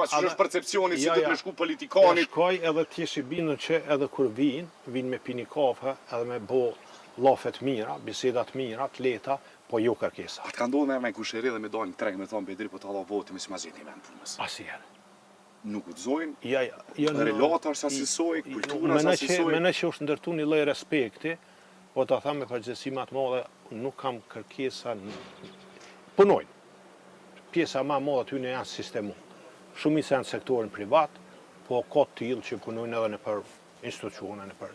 pa, që është percepcioni si të me shku politikanit. Shkoj edhe t'jesh i bindur që edhe kur vinë me pini kafe edhe me bo lafet mira, bisedat mira, t'leta, po jo kërkesa. A t'ka ndodhë me me kusheri dhe me dojnë treg me thonë bedri po t'alla voti me si ma zhjeti me në punës? Asnjëherë. Nuk u të zojnë, relatar sa sisoj, kultura sa sisoj. Mene që është ndërtu një lloj respekti, po ta tham me përgjegjësi më të madhe, nuk kam kërkesa, punojnë. Pjesa më e madhe aty në janë sistemu. Shumica janë sektorin privat, po ka të tillë që punojnë edhe në për institucione, në për.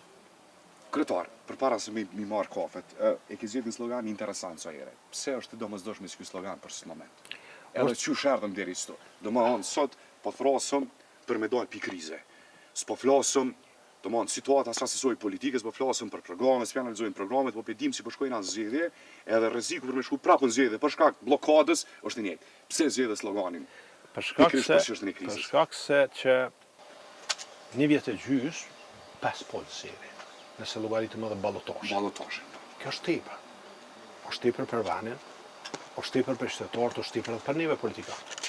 Kryetar, përpara se mi marr kafet, e ke zgjedhur një slogan interesant sa herë. Pse është e domosdoshme ky slogan për këtë moment? Edhe çu sherdhëm deri këtu. Domethënë sot po throsëm për me dalë pi krize. S'po flasëm, domethënë situata sa sesoj politike, s'po flasëm për programe, s'po analizojmë programet, po pedim si po shkojnë në zgjedhje, edhe rreziku për me shku prapë në zgjedhje për shkak bllokadës është i njëjtë. Pse zgjedhë sloganin? Për shkak se që një vjet e gjys, 5 polësiri, nëse llogaritëm edhe ballotazhin. Kjo është tepër. Është tepër për vanin, është tepër për qytetarët, është tepër për neve politikanë.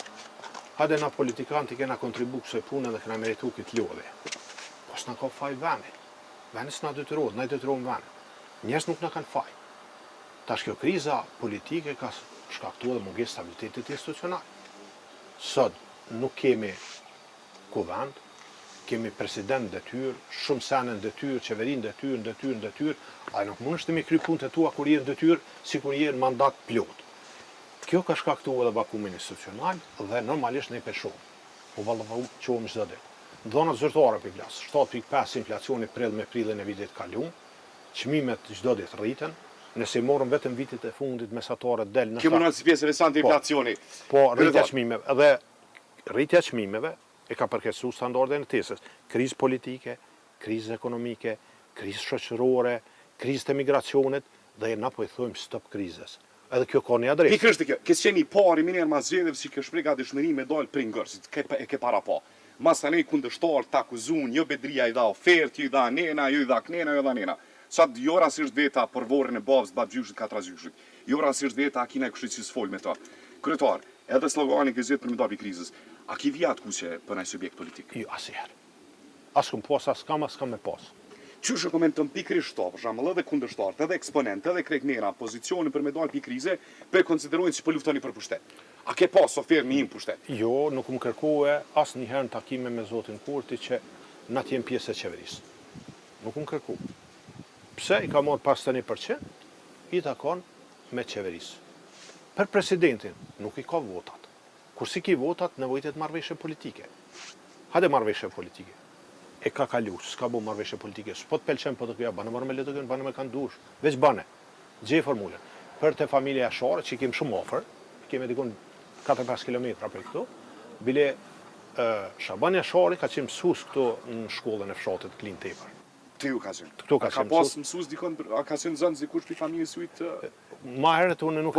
Hade na politikanë të kena kontribu kësaj pune dhe kena meritu këtë lodhje. Po s'na ka faj vani. Vani s'na detyrohet, na i detyrojmë vani. Njerëz nuk na kanë faj. Tash kjo kriza politike ka shkaktuar dhe mungesë stabilitetit institucional. Sot nuk kemi kuvend, kemi president detyrë, shumë sene në detyrë, qeverin detyrë, a nuk mund është të mi kry punët e tua kur jenë detyrë, si kur jenë mandat plot. Kjo ka shkaktuar edhe vakumin institucional dhe normalisht ne peshohëm. Po vallë qohëm çdo ditë. Dhonat zyrtare për glas, 7.5 inflacioni prill me prillin e vitit kaluar, çmimet çdo ditë rriten, nëse morëm vetëm vitit e fundit mesatare del në. Kemi një pjesë interesante inflacioni. Po rritja e çmimeve dhe rritja e çmimeve e ka përkeqësuar standardet e jetesës. Krizë politike, krizë ekonomike, krizë shoqërore, krizë të migracionit dhe na po i thojmë stop krizës. Edhe kjo ka një adresë. Pikërisht kjo. Ke qenë i pari mirë mas zgjedhjeve si ke shpreh ka dëshmëri me dal pringër, si e ke para pa. Mas tani kundërshtar ta akuzun, jo Bedria i dha ofertë, ju i dha nena, ju i dha knena, ju i dha nena. Sa jo rastisht veta për vorrin e babës, babgjyshit, katragjyshit. Jo rastisht veta a kina kushtit si s'fol me ta. Kryetar, edhe slogani ke zgjedhur për me dalë krizës. A ki vijat ku që për një subjekt politik? Jo, asnjëherë. As kum pas, as kam me pas. Qysh e komenton pikërisht to, për shembull, edhe kundërshtarët, edhe eksponentë, edhe kregnera, pozicionin për me dalë pi krize, për konsiderojnë si po luftoni për pushtet. A ke pas ofertë me një pushtet? Jo, nuk më kërkohe asnjëherë në takime me zotin Kurti që na të jem pjesë e qeverisë. Nuk më kërkohe. Pse i ka marrë pas 1%, i takon me qeverisë. Për presidentin nuk i ka votat. Kur si ki votat, nevojitet marrëveshje politike. Hade marrëveshje politike. E ka kalu, s'ka bu marrëveshje politike. S'po të pelqen, po të kja, banë marrë me letë kënë, banë me kanë dush. Veç bane, gjej formulën. Për të familja Share, që i kemë shumë ofër, kemi dikun 4-5 km për këtu, bile Shabania Share ka qenë mësus këtu në shkollën e fshatit Klin Tepër. Ti ju ka qenë? Këtu ka qenë mësus. Ka pas mësus dikon, a ka qenë zënë dikush për familjës ujtë? Ma herët unë nuk